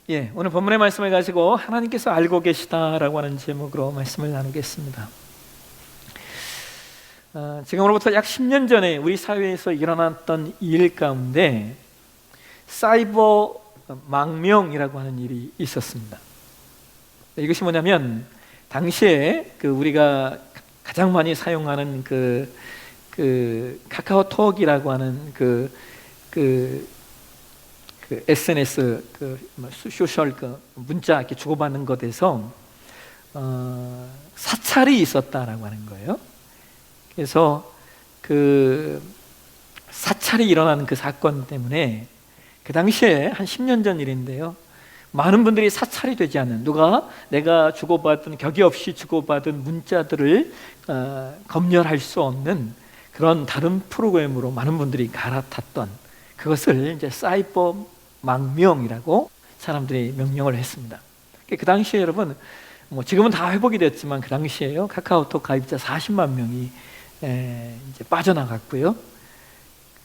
오늘 본문의 말씀을 가지고 하나님께서 알고 계시다라고 하는 제목으로 말씀을 나누겠습니다. 지금으로부터 약 10년 전에 우리 사회에서 일어났던 일 가운데 사이버 망명이라고 하는 일이 있었습니다. 이것이 뭐냐면 당시에 우리가 가장 많이 사용하는 카카오톡이라고 하는 SNS 소셜 문자 이렇게 주고받는 것에서 사찰이 있었다라고 하는 거예요. 그래서 사찰이 일어나는 그 사건 때문에 그 당시에 한 10년 전 일인데요, 많은 분들이 사찰이 되지 않는, 내가 주고받은, 격이 없이 주고받은 문자들을 검열할 수 없는 그런 다른 프로그램으로 많은 분들이 갈아탔던 그것을 이제 사이버 망명이라고 사람들이 명명을 했습니다. 그 당시에 여러분, 지금은 다 회복이 됐지만 그 당시에요, 카카오톡 가입자 40만 명이 이제 빠져나갔고요.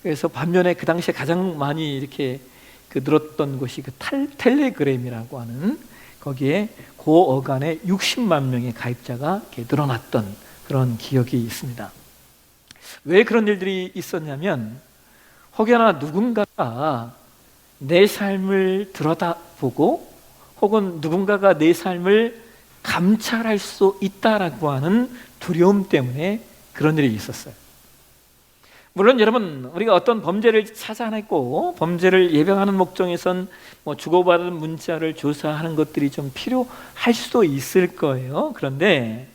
그래서 반면에 그 당시에 가장 많이 이렇게 늘었던 곳이 텔레그램이라고 하는, 거기에 어간에 60만 명의 가입자가 이렇게 늘어났던 그런 기억이 있습니다. 왜 그런 일들이 있었냐면, 혹여나 누군가가 내 삶을 들여다보고 혹은 누군가가 내 삶을 감찰할 수 있다라고 하는 두려움 때문에 그런 일이 있었어요. 물론 여러분, 우리가 어떤 범죄를 찾아냈고 범죄를 예방하는 목적에선 주고받은 문자를 조사하는 것들이 좀 필요할 수도 있을 거예요. 그런데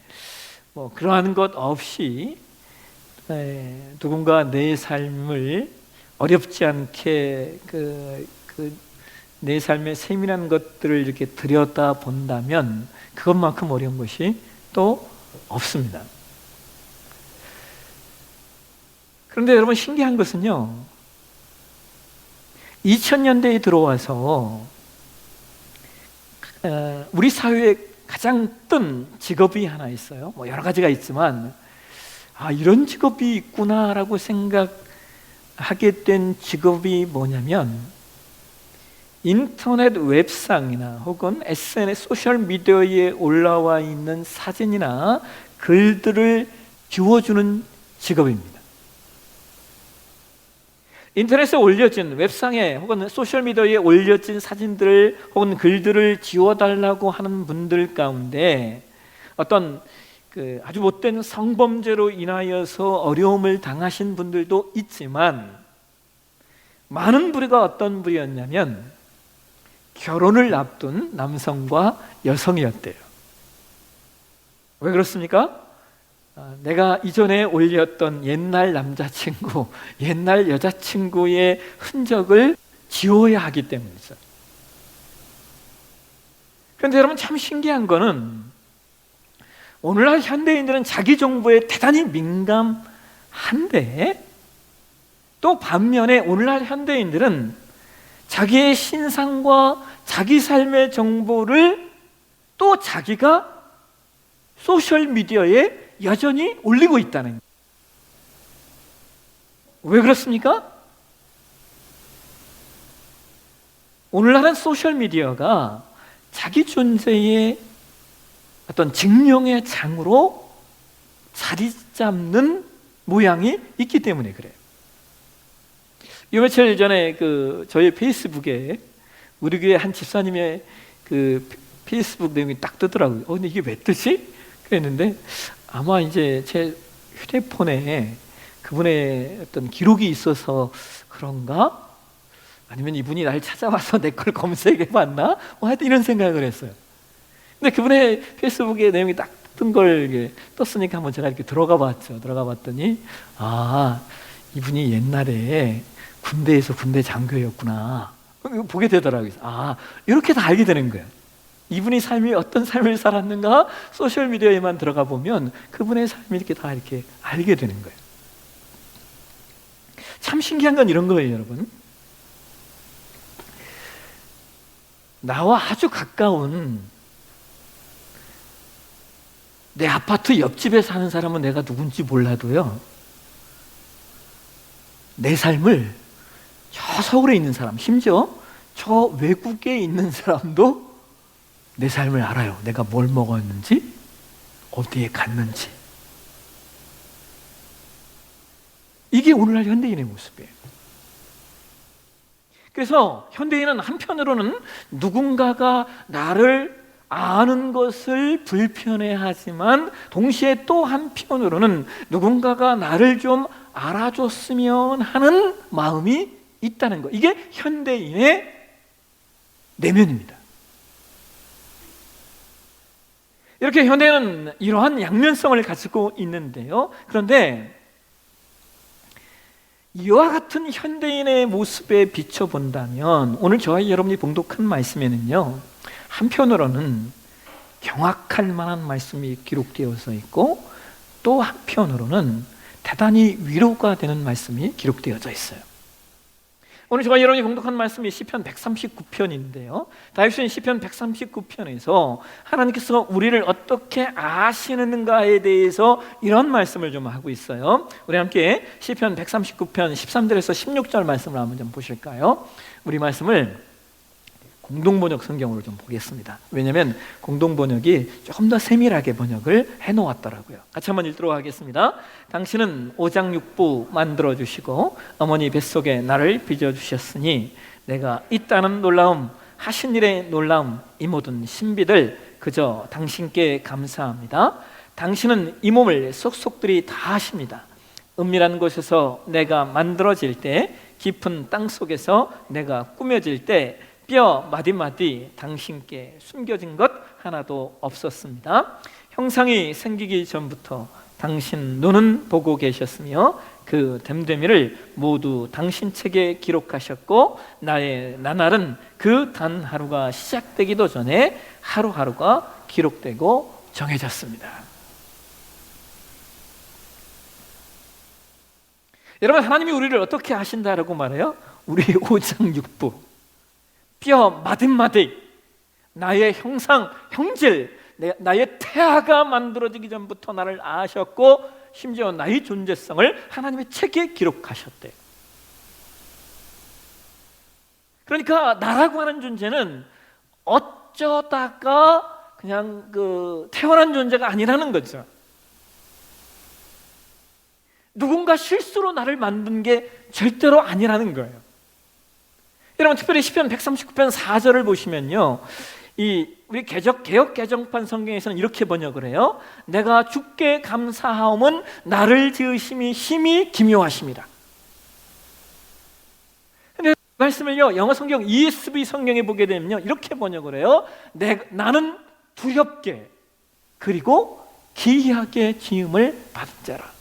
그러한 것 없이 누군가 내 삶을 어렵지 않게 내 삶의 세밀한 것들을 이렇게 들여다본다면 그것만큼 어려운 것이 또 없습니다. 그런데 여러분, 신기한 것은요, 2000년대에 들어와서 우리 사회에 가장 뜬 직업이 하나 있어요. 여러 가지가 있지만 이런 직업이 있구나라고 생각하게 된 직업이 뭐냐면, 인터넷 웹상이나 혹은 SNS 소셜미디어에 올라와 있는 사진이나 글들을 지워주는 직업입니다. 인터넷에 올려진, 웹상에 혹은 소셜미디어에 올려진 사진들을 혹은 글들을 지워달라고 하는 분들 가운데 어떤 아주 못된 성범죄로 인하여서 어려움을 당하신 분들도 있지만, 많은 부류가 어떤 부류였냐면 결혼을 앞둔 남성과 여성이었대요. 왜 그렇습니까? 내가 이전에 올렸던 옛날 남자친구, 옛날 여자친구의 흔적을 지워야 하기 때문이죠. 그런데 여러분, 참 신기한 거는 오늘날 현대인들은 자기 정보에 대단히 민감한데, 또 반면에 오늘날 현대인들은 자기의 신상과 자기 삶의 정보를 또 자기가 소셜미디어에 여전히 올리고 있다는 거예요. 왜 그렇습니까? 오늘날은 소셜미디어가 자기 존재의 어떤 증명의 장으로 자리 잡는 모양이 있기 때문에 그래요. 요 며칠 전에 저희 페이스북에 우리 교회 한 집사님의 페이스북 내용이 딱 뜨더라고요. 근데 이게 왜 뜨지? 그랬는데 아마 이제 제 휴대폰에 그분의 어떤 기록이 있어서 그런가? 아니면 이분이 날 찾아와서 내 걸 검색해봤나? 하여튼 이런 생각을 했어요. 근데 그분의 페이스북에 내용이 딱 뜬 걸 떴으니까 한번 제가 이렇게 들어가 봤죠. 들어가 봤더니 이분이 옛날에 군대에서 군대 장교였구나. 보게 되더라고요. 이렇게 다 알게 되는 거예요. 이분이 어떤 삶을 살았는가 소셜미디어에만 들어가 보면 그분의 삶이 이렇게 다 이렇게 알게 되는 거예요. 참 신기한 건 이런 거예요, 여러분. 나와 아주 가까운 내 아파트 옆집에 사는 사람은 내가 누군지 몰라도요, 내 삶을 저 서울에 있는 사람, 심지어 저 외국에 있는 사람도 내 삶을 알아요. 내가 뭘 먹었는지, 어디에 갔는지. 이게 오늘날 현대인의 모습이에요. 그래서 현대인은 한편으로는 누군가가 나를 아는 것을 불편해하지만 동시에 또 한편으로는 누군가가 나를 좀 알아줬으면 하는 마음이 있다는 것. 이게 현대인의 내면입니다. 이렇게 현대인은 이러한 양면성을 가지고 있는데요. 그런데 이와 같은 현대인의 모습에 비춰본다면 오늘 저와 여러분이 봉독한 말씀에는요, 한편으로는 경악할 만한 말씀이 기록되어서 있고 또 한편으로는 대단히 위로가 되는 말씀이 기록되어져 있어요. 오늘 저와 여러분이 공독한 말씀이 시편 139편인데요 다윗은 시편 139편에서 하나님께서 우리를 어떻게 아시는가에 대해서 이런 말씀을 좀 하고 있어요. 우리 함께 시편 139편 13절에서 16절 말씀을 한번 좀 보실까요? 우리 말씀을 공동번역 성경으로 좀 보겠습니다. 왜냐하면 공동번역이 조금 더 세밀하게 번역을 해놓았더라고요. 같이 한번 읽도록 하겠습니다. 당신은 오장육부 만들어주시고 어머니 뱃속에 나를 빚어주셨으니 내가 있다는 놀라움, 하신 일의 놀라움, 이 모든 신비들 그저 당신께 감사합니다. 당신은 이 몸을 속속들이 다 하십니다. 은밀한 곳에서 내가 만들어질 때, 깊은 땅 속에서 내가 꾸며질 때 뼈 마디마디 당신께 숨겨진 것 하나도 없었습니다. 형상이 생기기 전부터 당신 눈은 보고 계셨으며 그 됨됨이를 모두 당신 책에 기록하셨고 나의 나날은 그 단 하루가 시작되기도 전에 하루하루가 기록되고 정해졌습니다. 여러분, 하나님이 우리를 어떻게 하신다라고 말해요? 우리 오장육부, 뼈 마디마디, 나의 형상, 형질, 나의 태아가 만들어지기 전부터 나를 아셨고 심지어 나의 존재성을 하나님의 책에 기록하셨대요. 그러니까 나라고 하는 존재는 어쩌다가 그냥 태어난 존재가 아니라는 거죠. 누군가 실수로 나를 만든 게 절대로 아니라는 거예요. 여러분, 특별히 시편 139편 4절을 보시면요, 우리 개역 개정판 성경에서는 이렇게 번역을 해요. 내가 주께 감사하옴은 나를 지으심이 심히 기묘하십니다. 근데 말씀을요, 영어 성경 ESV 성경에 보게 되면요, 이렇게 번역을 해요. 나는 두렵게 그리고 기이하게 지음을 받은 자라.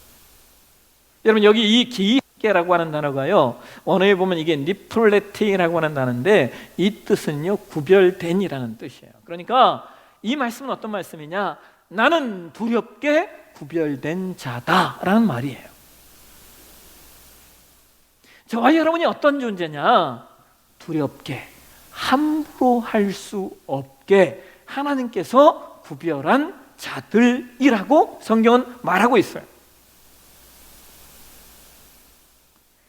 여러분, 여기 이 기이하게라고 하는 단어가요, 언어에 보면 이게 니플레티라고 하는 단어인데 이 뜻은요, 구별된이라는 뜻이에요. 그러니까 이 말씀은 어떤 말씀이냐? 나는 두렵게 구별된 자다라는 말이에요. 저와 여러분이 어떤 존재냐? 두렵게, 함부로 할 수 없게 하나님께서 구별한 자들이라고 성경은 말하고 있어요.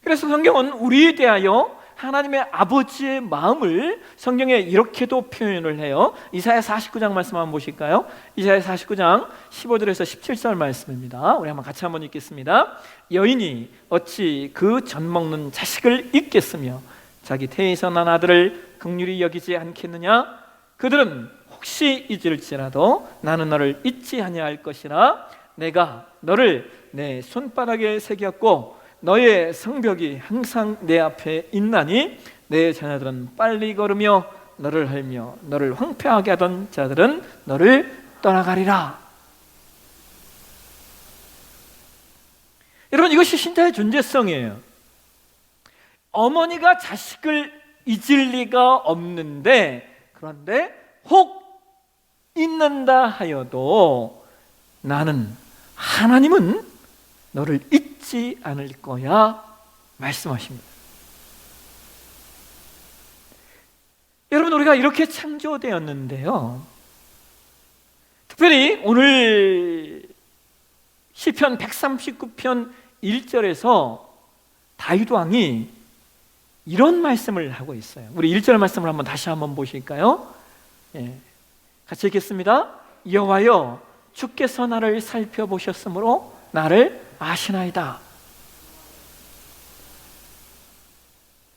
그래서 성경은 우리에 대하여 하나님의 아버지의 마음을 성경에 이렇게도 표현을 해요. 이사야 49장 말씀 한번 보실까요? 이사야 49장 15절에서 17절 말씀입니다. 우리 한번 같이 한번 읽겠습니다. 여인이 어찌 그 젖 먹는 자식을 잊겠으며 자기 태에서 난 아들을 긍휼히 여기지 않겠느냐? 그들은 혹시 잊을지라도 나는 너를 잊지 아니할 것이라. 내가 너를 내 손바닥에 새겼고 너의 성벽이 항상 내 앞에 있나니 내 자녀들은 빨리 걸으며 너를 헐며 너를 황폐하게 하던 자들은 너를 떠나가리라. 여러분, 이것이 신자의 존재성이에요. 어머니가 자식을 잊을 리가 없는데, 그런데 혹 잊는다 하여도 나는, 하나님은 너를 잊지 않을 거야 말씀하십니다. 여러분, 우리가 이렇게 창조되었는데요, 특별히 오늘 시편 139편 1절에서 다윗 왕이 이런 말씀을 하고 있어요. 우리 1절 말씀을 다시 한번 보실까요? 예. 같이 읽겠습니다. 여호와여, 주께서 나를 살펴보셨으므로 나를 아시나이다.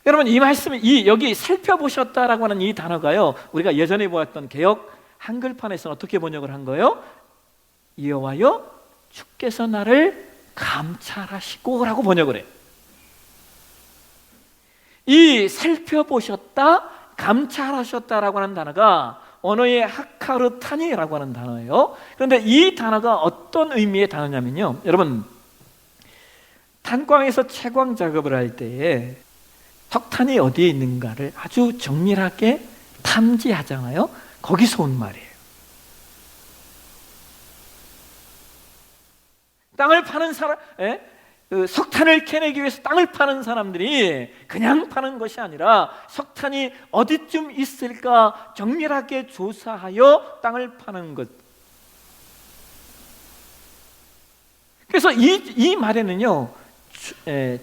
여러분, 이 말씀이 여기 살펴보셨다라고 하는 이 단어가요, 우리가 예전에 보았던 개역 한글판에서는 어떻게 번역을 한 거예요? 여호와여, 주께서 나를 감찰하시고 라고 번역을 해요. 이 살펴보셨다, 감찰하셨다라고 하는 단어가 언어의 하카르타니라고 하는 단어예요. 그런데 이 단어가 어떤 의미의 단어냐면요, 여러분, 탄광에서 채광 작업을 할 때에 석탄이 어디에 있는가를 아주 정밀하게 탐지하잖아요. 거기서 온 말이에요. 땅을 파는 사람, 석탄을 캐내기 위해서 땅을 파는 사람들이 그냥 파는 것이 아니라 석탄이 어디쯤 있을까 정밀하게 조사하여 땅을 파는 것. 그래서 이 말에는요,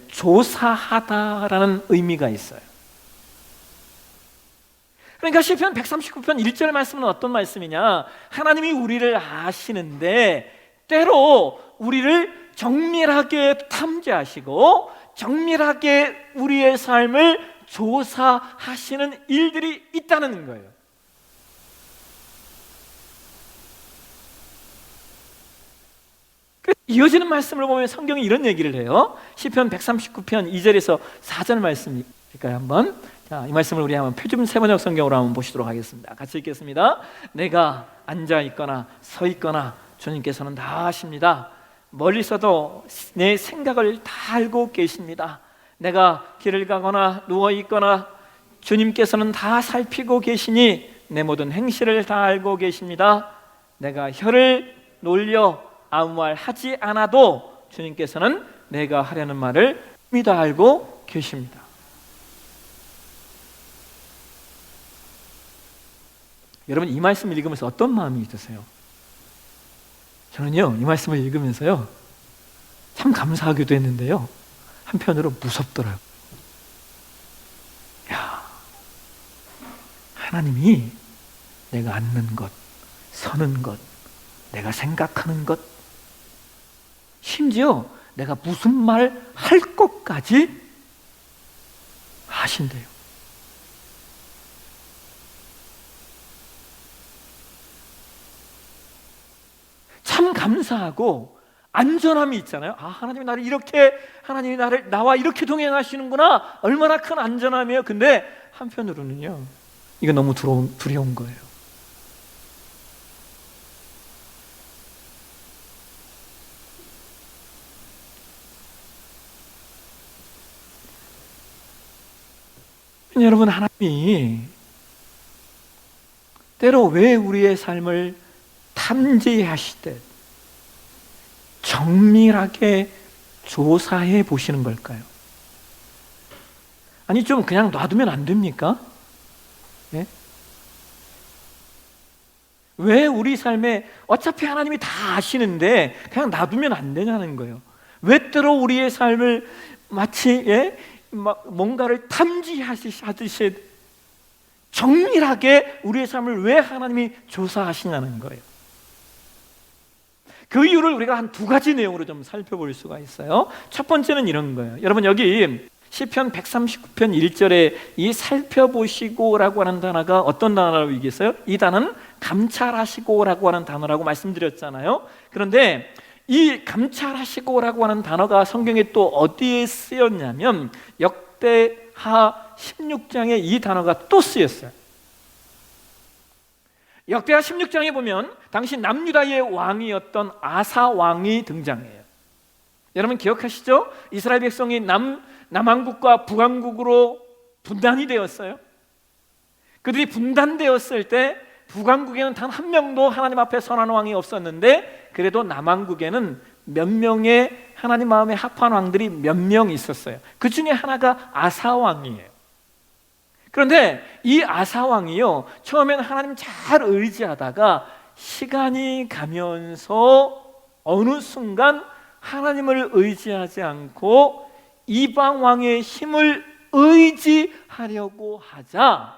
조사하다라는 의미가 있어요. 그러니까 시편 139편 1절 말씀은 어떤 말씀이냐? 하나님이 우리를 아시는데 때로 우리를 정밀하게 탐지하시고 정밀하게 우리의 삶을 조사하시는 일들이 있다는 거예요. 이어지는 말씀을 보면 성경이 이런 얘기를 해요. 시편 139편 2절에서 4절 말씀일까요? 한번 이 말씀을 우리 한번 표준 세번역 성경으로 한번 보시도록 하겠습니다. 같이 읽겠습니다. 내가 앉아 있거나 서 있거나 주님께서는 다 아십니다. 멀리서도 내 생각을 다 알고 계십니다. 내가 길을 가거나 누워 있거나 주님께서는 다 살피고 계시니 내 모든 행실을 다 알고 계십니다. 내가 혀를 놀려 아무 말 하지 않아도 주님께서는 내가 하려는 말을 이미 다 알고 계십니다. 여러분, 이 말씀을 읽으면서 어떤 마음이 드세요? 저는요, 이 말씀을 읽으면서요, 참 감사하기도 했는데요, 한편으로 무섭더라고요. 야, 하나님이 내가 앉는 것, 서는 것, 내가 생각하는 것, 심지어 내가 무슨 말 할 것까지 아신대요. 참 감사하고 안전함이 있잖아요. 아, 하나님이 나를 이렇게, 하나님이 나와 이렇게 동행하시는구나. 얼마나 큰 안전함이에요. 근데 한편으로는요, 이거 너무 두려운 거예요. 여러분, 하나님이 때로 왜 우리의 삶을 탐지하시되 정밀하게 조사해 보시는 걸까요? 아니, 좀 그냥 놔두면 안 됩니까? 예? 왜 우리 삶에 어차피 하나님이 다 아시는데 그냥 놔두면 안 되냐는 거예요. 왜 때로 우리의 삶을 마치 뭔가를 탐지하듯이 정밀하게 우리의 삶을 왜 하나님이 조사하시냐는 거예요. 그 이유를 우리가 한 두 가지 내용으로 좀 살펴볼 수가 있어요. 첫 번째는 이런 거예요. 여러분, 여기 시편 139편 1절에 이 살펴보시고라고 하는 단어가 어떤 단어라고 얘기했어요? 이 단어는 감찰하시고라고 하는 단어라고 말씀드렸잖아요. 그런데 이 감찰하시고라고 하는 단어가 성경에 또 어디에 쓰였냐면 역대하 16장에 이 단어가 또 쓰였어요. 역대하 16장에 보면 당시 남유다의 왕이었던 아사 왕이 등장해요. 여러분 기억하시죠? 이스라엘 백성이 남왕국과 북왕국으로 분단이 되었어요. 그들이 분단되었을 때 북왕국에는 단 한 명도 하나님 앞에 선한 왕이 없었는데 그래도 남왕국에는 몇 명의 하나님 마음에 합한 왕들이 몇 명 있었어요. 그 중에 하나가 아사 왕이에요. 그런데 이 아사 왕이요, 처음에는 하나님 잘 의지하다가 시간이 가면서 어느 순간 하나님을 의지하지 않고 이방 왕의 힘을 의지하려고 하자.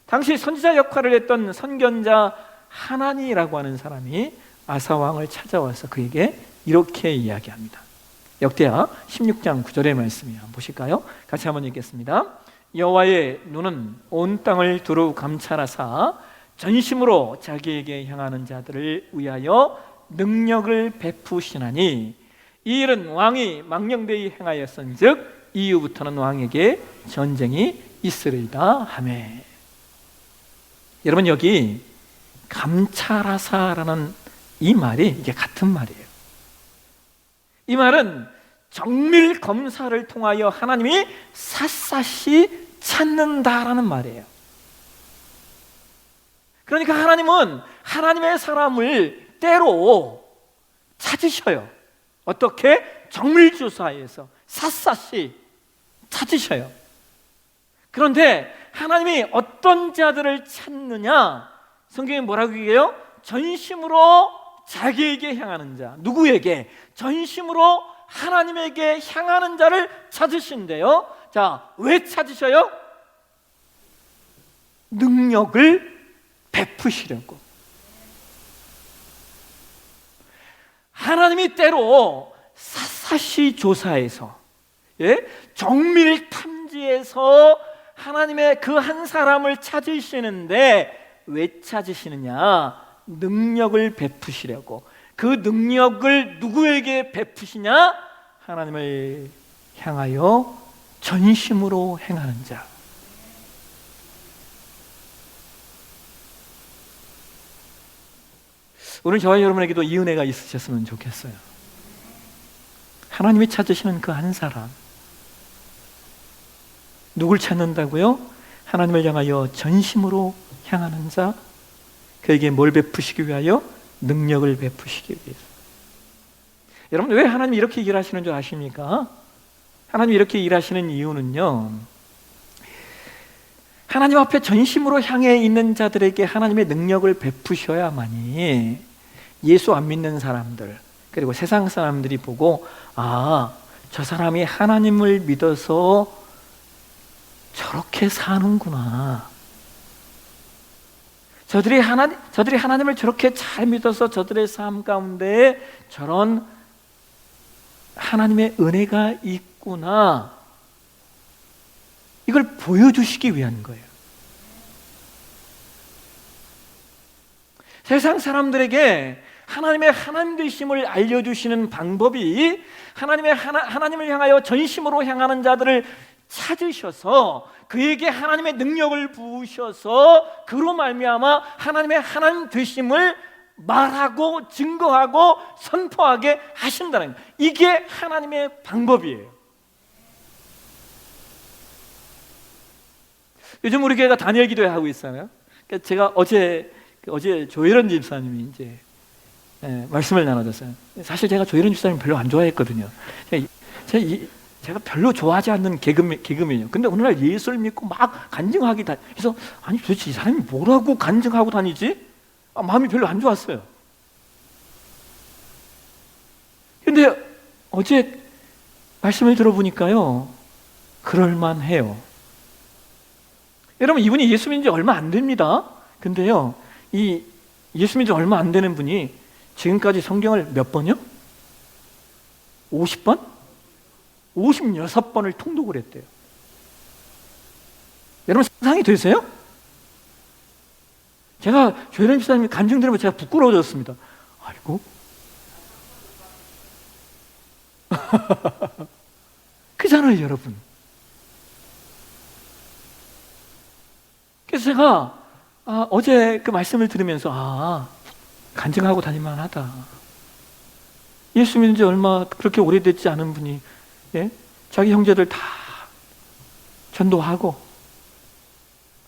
당시 선지자 역할을 했던 선견자 하나니라고 하는 사람이 아사 왕을 찾아와서 그에게 이렇게 이야기합니다. 역대하 16장 9절의 말씀이에요. 한번 보실까요? 같이 한번 읽겠습니다. 여호와의 눈은 온 땅을 두루 감찰하사 전심으로 자기에게 향하는 자들을 위하여 능력을 베푸시나니 이 일은 왕이 망령되이 행하였은즉 이후부터는 왕에게 전쟁이 있으리이다 하매. 여러분, 여기 감찰하사라는 이 말이 이게 같은 말이에요. 이 말은 정밀 검사를 통하여 하나님이 샅샅이 찾는다라는 말이에요. 그러니까 하나님은 하나님의 사람을 때로 찾으셔요. 어떻게? 정밀조사에서 샅샅이 찾으셔요. 그런데 하나님이 어떤 자들을 찾느냐? 성경에 뭐라고 얘기해요? 전심으로 자기에게 향하는 자. 누구에게? 전심으로 하나님에게 향하는 자를 찾으신대요. 자, 왜 찾으셔요? 능력을 베푸시려고. 하나님이 때로 샅샅이 조사해서, 정밀 탐지해서 하나님의 그 한 사람을 찾으시는데 왜 찾으시느냐? 능력을 베푸시려고. 그 능력을 누구에게 베푸시냐? 하나님을 향하여 전심으로 행하는 자. 오늘 저와 여러분에게도 이 은혜가 있으셨으면 좋겠어요. 하나님이 찾으시는 그 한 사람, 누굴 찾는다고요? 하나님을 향하여 전심으로 향하는 자. 그에게 뭘 베푸시기 위하여? 능력을 베푸시기 위해서. 여러분, 왜 하나님이 이렇게 일하시는 줄 아십니까? 하나님이 이렇게 일하시는 이유는요, 하나님 앞에 전심으로 향해 있는 자들에게 하나님의 능력을 베푸셔야만이 예수 안 믿는 사람들, 그리고 세상 사람들이 보고, 아, 저 사람이 하나님을 믿어서 저렇게 사는구나. 저들이 하나님을 저렇게 잘 믿어서 저들의 삶 가운데 저런 하나님의 은혜가 있구나. 이걸 보여주시기 위한 거예요. 세상 사람들에게 하나님의 하나님 되심을 알려주시는 방법이 하나님을 향하여 전심으로 향하는 자들을 찾으셔서 그에게 하나님의 능력을 부으셔서 그로 말미암아 하나님의 하나님 되심을 말하고 증거하고 선포하게 하신다는 거예요. 이게 하나님의 방법이에요. 요즘 우리 교회가 단일 기도회 하고 있어요. 제가 어제 조혜련 집사님이 이제 말씀을 나눠줬어요. 사실 제가 조혜련 집사님 별로 안 좋아했거든요. 제가 별로 좋아하지 않는 개그맨이에요. 근데 어느 날 예수를 믿고 막 간증하기 그래서 아니 도대체 이 사람이 뭐라고 간증하고 다니지? 마음이 별로 안 좋았어요. 근데 어제 말씀을 들어보니까요, 그럴만해요. 여러분, 이분이 예수 믿은 지 얼마 안 됩니다. 근데요, 이 예수 믿은 지 얼마 안 되는 분이 지금까지 성경을 몇 번이요? 50번? 56번을 통독을 했대요. 여러분, 상상이 되세요? 제가 조혜련 집사님이 간증 들으면 제가 부끄러워졌습니다. 아이고. 그잖아요, 여러분. 그래서 제가 어제 그 말씀을 들으면서 간증하고 다닐만 하다. 예수 믿은 지 얼마 그렇게 오래됐지 않은 분이 자기 형제들 다 전도하고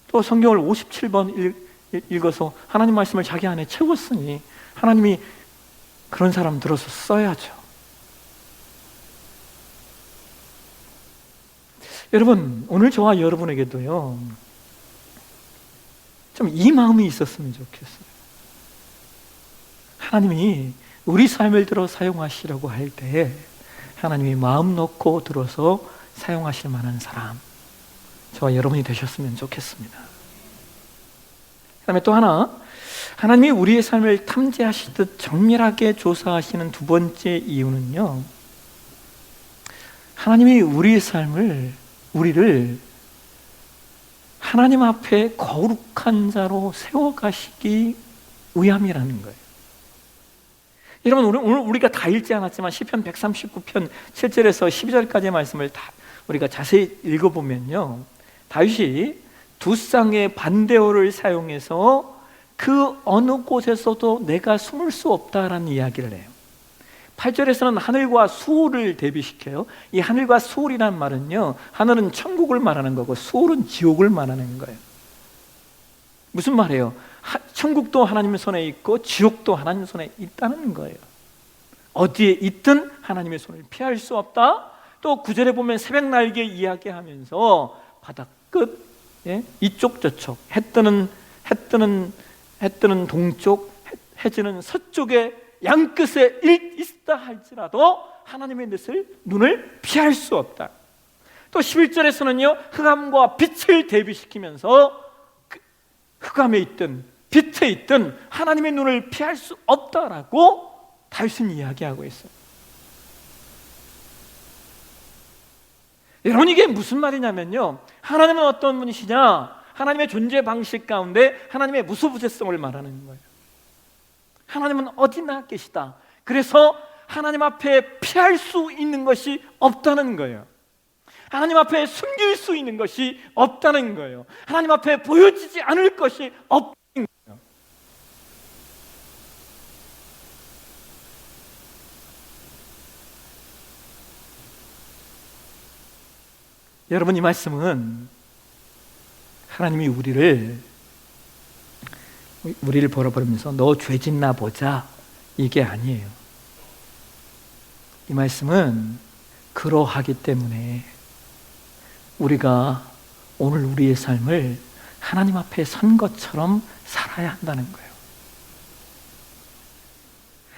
또 성경을 57번 읽어서 하나님 말씀을 자기 안에 채웠으니 하나님이 그런 사람 들어서 써야죠. 여러분, 오늘 저와 여러분에게도요, 좀 이 마음이 있었으면 좋겠어요. 하나님이 우리 삶을 들어 사용하시려고 할 때 하나님이 마음 놓고 들어서 사용하실 만한 사람, 저와 여러분이 되셨으면 좋겠습니다. 그 다음에 또 하나, 하나님이 우리의 삶을 탐지하시듯 정밀하게 조사하시는 두 번째 이유는요, 하나님이 우리의 삶을, 우리를 하나님 앞에 거룩한 자로 세워가시기 위함이라는 거예요. 여러분, 오늘 우리가 다 읽지 않았지만 시편 139편 7절에서 12절까지의 말씀을 다 우리가 자세히 읽어보면요, 다윗이 두 쌍의 반대어를 사용해서 그 어느 곳에서도 내가 숨을 수 없다라는 이야기를 해요. 8절에서는 하늘과 수월을 대비시켜요. 이 하늘과 수월이란 말은요, 하늘은 천국을 말하는 거고 수월은 지옥을 말하는 거예요. 무슨 말이에요? 천국도 하나님의 손에 있고 지옥도 하나님의 손에 있다는 거예요. 어디에 있든 하나님의 손을 피할 수 없다. 또 9절에 보면 새벽 날개 이야기하면서 바다 끝, 이쪽 저쪽, 해 뜨는 동쪽, 해 지는 서쪽에 양끝에 있다 할지라도 하나님의 눈을 피할 수 없다. 또 11절에서는요, 흑암과 빛을 대비시키면서 흑암에 있든 빛에 있든 하나님의 눈을 피할 수 없다라고 다윗은 이야기하고 있어요. 여러분, 이게 무슨 말이냐면요, 하나님은 어떤 분이시냐, 하나님의 존재 방식 가운데 하나님의 무소부재성을 말하는 거예요. 하나님은 어디나 계시다. 그래서 하나님 앞에 피할 수 있는 것이 없다는 거예요. 하나님 앞에 숨길 수 있는 것이 없다는 거예요. 하나님 앞에 보여지지 않을 것이 없다는 거예요. 여러분, 이 말씀은 하나님이 우리를 벌어버리면서 너 죄짓나 보자, 이게 아니에요. 이 말씀은 그러하기 때문에 우리가 오늘 우리의 삶을 하나님 앞에 선 것처럼 살아야 한다는 거예요.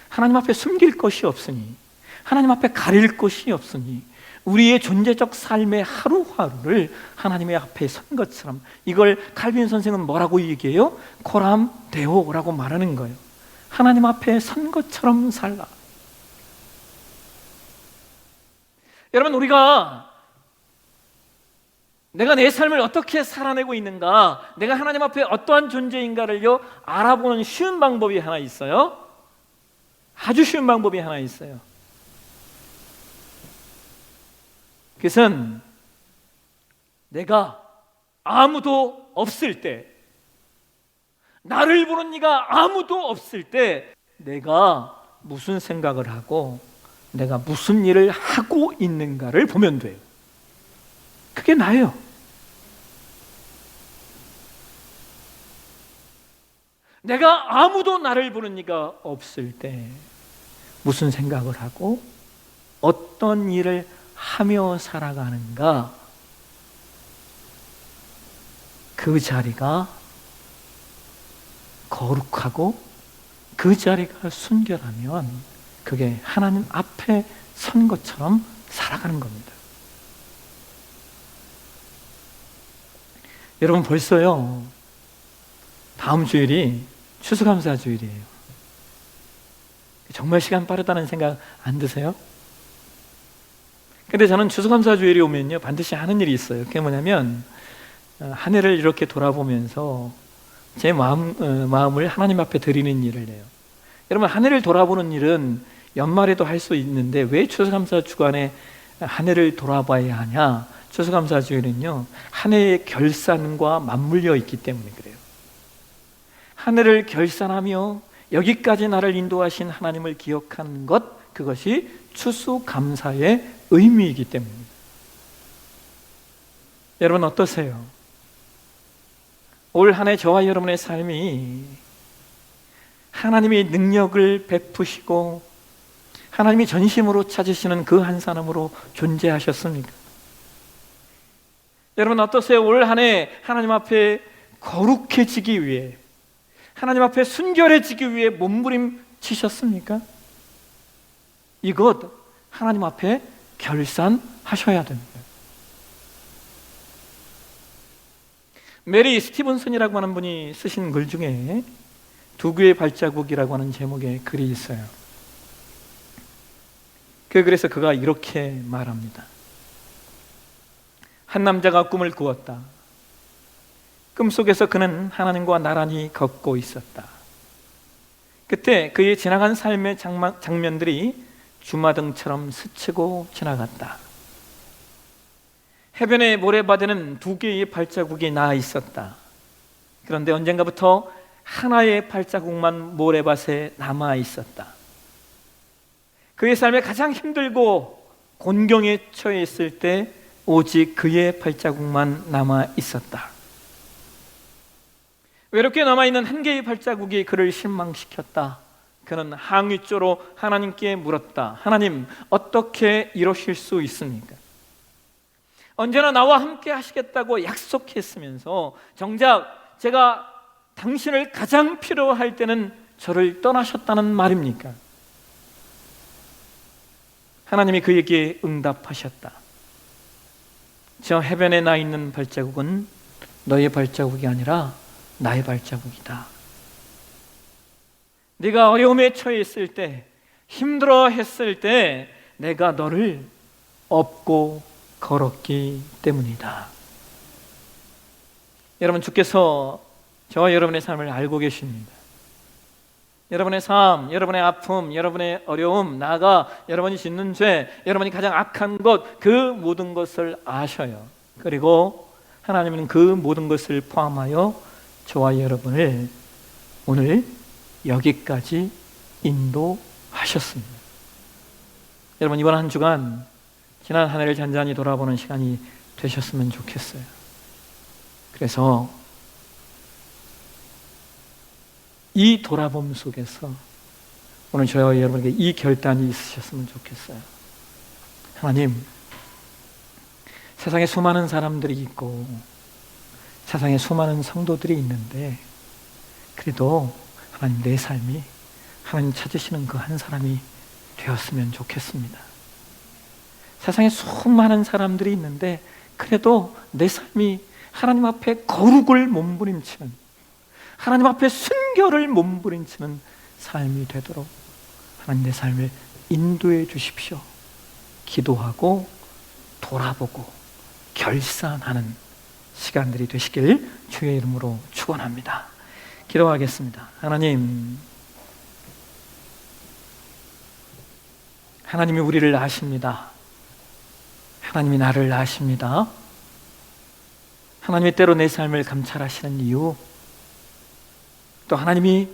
하나님 앞에 숨길 것이 없으니, 하나님 앞에 가릴 것이 없으니 우리의 존재적 삶의 하루하루를 하나님의 앞에 선 것처럼, 이걸 칼빈 선생은 뭐라고 얘기해요? 코람 데오라고 말하는 거예요. 하나님 앞에 선 것처럼 살라. 여러분, 우리가 내가 내 삶을 어떻게 살아내고 있는가, 내가 하나님 앞에 어떠한 존재인가를요 알아보는 쉬운 방법이 하나 있어요. 아주 쉬운 방법이 하나 있어요. 그것은 내가 아무도 없을 때, 나를 보는 이가 아무도 없을 때 내가 무슨 생각을 하고 내가 무슨 일을 하고 있는가를 보면 돼요. 그게 나예요. 내가 아무도 나를 보는 이가 없을 때 무슨 생각을 하고 어떤 일을 하며 살아가는가, 그 자리가 거룩하고 그 자리가 순결하면 그게 하나님 앞에 선 것처럼 살아가는 겁니다. 여러분, 벌써요 다음 주일이 추수감사 주일이에요. 정말 시간 빠르다는 생각 안 드세요? 근데 저는 추수감사 주일이 오면요 반드시 하는 일이 있어요. 그게 뭐냐면 한 해를 이렇게 돌아보면서 제 마음을 하나님 앞에 드리는 일을 해요. 여러분, 한 해를 돌아보는 일은 연말에도 할 수 있는데 왜 추수감사 주간에 한 해를 돌아봐야 하냐? 추수감사 주일은요 한 해의 결산과 맞물려 있기 때문에 그래요. 한 해를 결산하며 여기까지 나를 인도하신 하나님을 기억하는 것, 그것이 추수감사의 의미이기 때문입니다. 여러분, 어떠세요? 올 한 해 저와 여러분의 삶이 하나님의 능력을 베푸시고 하나님이 전심으로 찾으시는 그 한 사람으로 존재하셨습니까? 여러분, 어떠세요? 올 한 해 하나님 앞에 거룩해지기 위해, 하나님 앞에 순결해지기 위해 몸부림치셨습니까? 이것 하나님 앞에 결산하셔야 됩니다. 메리 스티븐슨이라고 하는 분이 쓰신 글 중에 두 개의 발자국이라고 하는 제목의 글이 있어요. 그 글에서 그가 이렇게 말합니다. 한 남자가 꿈을 꾸었다. 꿈속에서 그는 하나님과 나란히 걷고 있었다. 그때 그의 지나간 삶의 장면들이 주마등처럼 스치고 지나갔다. 해변의 모래바다는 두 개의 발자국이 나 있었다. 그런데 언젠가부터 하나의 발자국만 모래밭에 남아 있었다. 그의 삶에 가장 힘들고 곤경에 처해 있을 때 오직 그의 발자국만 남아 있었다. 외롭게 남아있는 한 개의 발자국이 그를 실망시켰다. 그는 항의조로 하나님께 물었다. 하나님, 어떻게 이러실 수 있습니까? 언제나 나와 함께 하시겠다고 약속했으면서 정작 제가 당신을 가장 필요할 때는 저를 떠나셨다는 말입니까? 하나님이 그에게 응답하셨다. 저 해변에 나 있는 발자국은 너의 발자국이 아니라 나의 발자국이다. 네가 어려움에 처해 있을 때, 힘들어 했을 때 내가 너를 업고 걸었기 때문이다. 여러분, 주께서 저와 여러분의 삶을 알고 계십니다. 여러분의 삶, 여러분의 아픔, 여러분의 어려움, 나아가 여러분이 짓는 죄, 여러분이 가장 악한 것, 그 모든 것을 아셔요. 그리고 하나님은 그 모든 것을 포함하여 저와 여러분을 오늘 여기까지 인도하셨습니다. 여러분, 이번 한 주간 지난 한 해를 잔잔히 돌아보는 시간이 되셨으면 좋겠어요. 그래서 이 돌아봄 속에서 오늘 저와 여러분에게 이 결단이 있으셨으면 좋겠어요. 하나님, 세상에 수많은 사람들이 있고 세상에 수많은 성도들이 있는데 그래도 하나님, 내 삶이 하나님 찾으시는 그 한 사람이 되었으면 좋겠습니다. 세상에 수많은 사람들이 있는데 그래도 내 삶이 하나님 앞에 거룩을 몸부림치는, 하나님 앞에 순결을 몸부림치는 삶이 되도록 하나님, 내 삶을 인도해 주십시오. 기도하고 돌아보고 결산하는 시간들이 되시길 주의 이름으로 축원합니다. 기도하겠습니다. 하나님이 우리를 아십니다. 하나님이 나를 아십니다. 하나님이 때로 내 삶을 감찰하시는 이유, 또 하나님이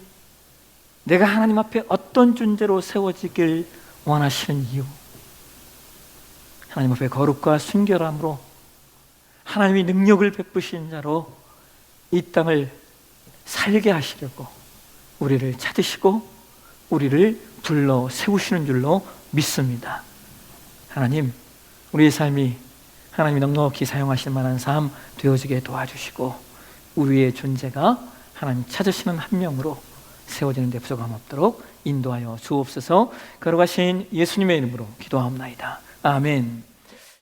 내가 하나님 앞에 어떤 존재로 세워지길 원하시는 이유, 하나님 앞에 거룩과 순결함으로 하나님이 능력을 베푸신 자로 이 땅을 살게 하시려고 우리를 찾으시고 우리를 불러 세우시는 줄로 믿습니다. 하나님, 우리의 삶이 하나님이 넉넉히 사용하실 만한 삶 되어지게 도와주시고 우리의 존재가 하나님 찾으시는 한 명으로 세워지는 데 부족함 없도록 인도하여 주옵소서. 걸어가신 예수님의 이름으로 기도하옵나이다. 아멘.